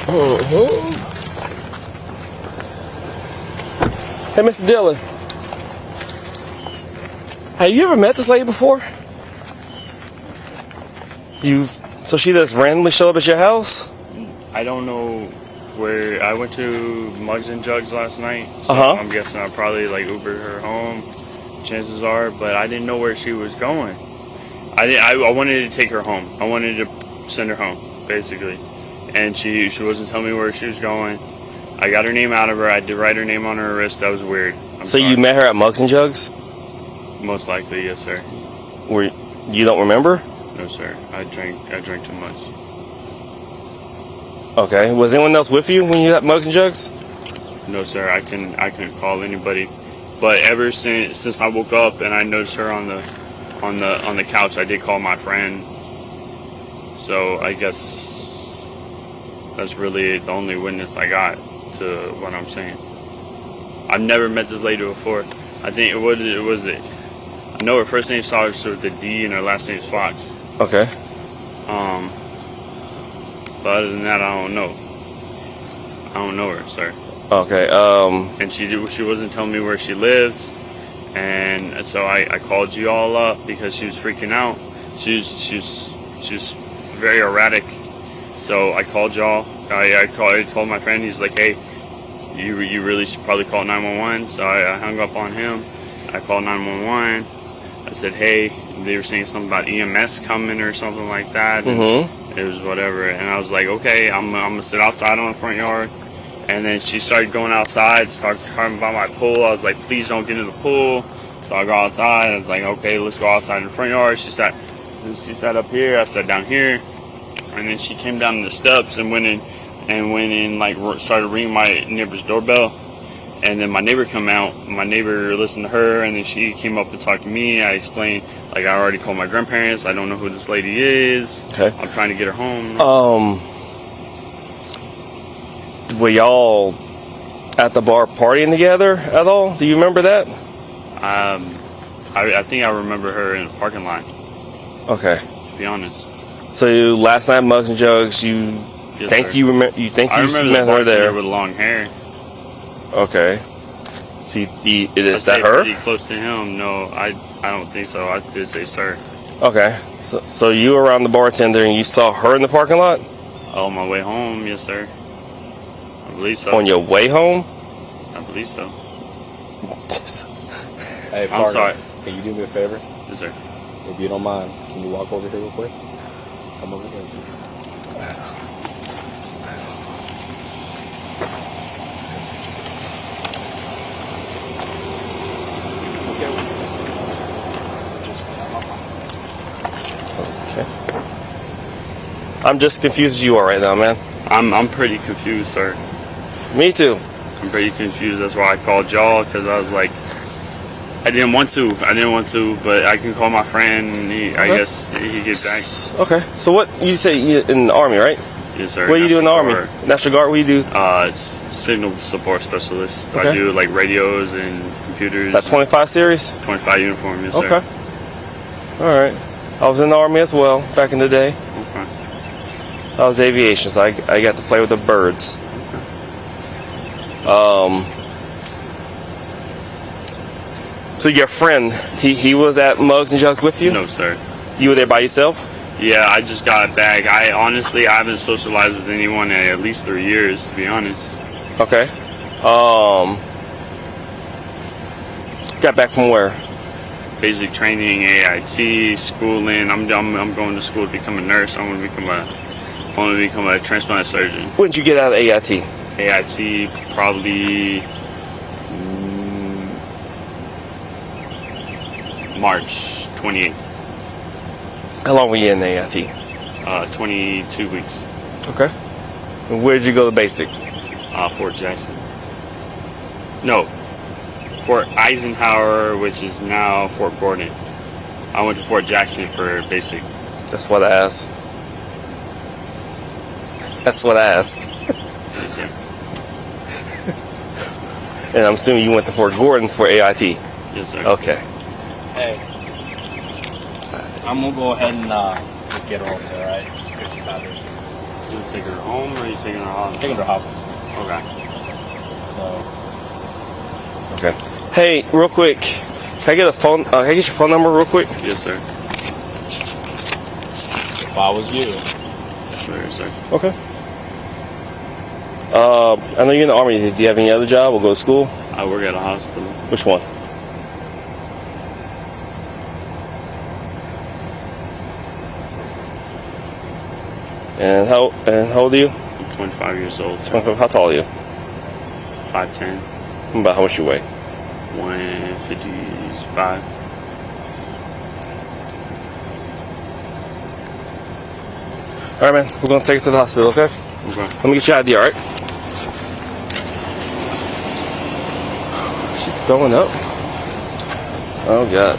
Hey, Mr. Dillon. Have you ever met this lady before? So she just randomly showed up at your house? I don't know where. I went to Mugs and Jugs last night. So I'm guessing I probably like Ubered her home. Chances are, but I didn't know where she was going. I wanted to take her home. I wanted to send her home, basically. And she wasn't telling me where she was going. I got her name out of her. I did write her name on her wrist. That was weird. So you met her at Mugs and Jugs? Most likely, yes, sir. You don't remember? No, sir. I drank too much. Okay. Was anyone else with you when you at Mugs and Jugs? No, sir. I couldn't call anybody. But ever since I woke up and I noticed her on the couch, I did call my friend. So I guess that's really the only witness I got to what I'm saying. I've never met this lady before. I think it was I know her first name starts with a D and her last name is Fox. Okay. But other than that, I don't know. I don't know her, sir. Okay. And she wasn't telling me where she lived, and so I called you all up because she was freaking out. She's very erratic. So I called y'all. I told my friend. He's like, hey, you really should probably call 911. So I hung up on him. I called 911. I said, hey, they were saying something about EMS coming or something like that. It was whatever. And I was like, okay, I'm going to sit outside on the front yard. And then she started going outside, started talking about my pool. I was like, please don't get in the pool. So I go outside. I was like, okay, let's go outside in the front yard. She sat up here. I sat down here. And then she came down the steps and went in, like, started ringing my neighbor's doorbell. And then my neighbor come out. My neighbor listened to her, and then she came up and talked to me. I explained, like, I already called my grandparents. I don't know who this lady is. Okay. I'm trying to get her home. Were y'all at the bar partying together at all? Do you remember that? I think I remember her in the parking lot. Okay. To be honest. So last night, Mugs and Jugs, you think you remember? You think you met her there with long hair? Okay. So is that her? Pretty close to him. No, I don't think so. I did say sir. Okay. So you were around the bartender and you saw her in the parking lot? On my way home, yes, sir. I believe so. On your way home? I believe so. Hey, I'm sorry. Can you do me a favor? Yes, sir. If you don't mind, can you walk over here real quick? Come over here. Okay. I'm just confused as you are right now, man. I'm pretty confused, sir. Me too. I'm pretty confused. That's why I called y'all, because I was like, I didn't want to, but I can call my friend, and I guess he gets back. Okay. So what, you say you in the Army, right? Yes, sir. What do you do in the Army? National Guard, what do you do? Signal support specialist. Okay. I do like radios and computers. That 25 series? 25 uniform, yes, sir. Okay. All right. I was in the Army as well back in the day. Okay. I was aviation, so I got to play with the birds. So your friend, he was at Mugs and Jugs with you? No, sir. You were there by yourself? Yeah, I just got back. I haven't socialized with anyone in at least 3 years, to be honest. Okay. Got back from where? Basic training, AIT, schooling. I'm going to school to become a nurse. I want to become a transplant surgeon. When did you get out of AIT? AIT probably March 28th. How long were you in AIT? 22 weeks. Okay. And where did you go to basic? Fort Jackson. No, Fort Eisenhower, which is now Fort Gordon. I went to Fort Jackson for basic. That's what I asked. That's what I asked. Yeah. And I'm assuming you went to Fort Gordon for AIT. Yes, sir. Okay. Hey, I'm gonna go ahead and just get her over there, alright? You gonna take her home or are you taking her to the hospital? Taking her to the hospital. Okay. So, Okay. Hey, real quick, can I get a phone? Can I get your phone number real quick? Yes, sir. if I was you, Sure, sir. Okay. I know you're in the Army. Do you have any other job or go to school? I work at a hospital. Which one? And how old are you? I'm 25 years old, sir. How tall are you? 5'10", About how much you weigh? 155. All right, man. We're gonna take it to the hospital, okay? Okay. Let me get your ID, all right? She's throwing up. Oh God.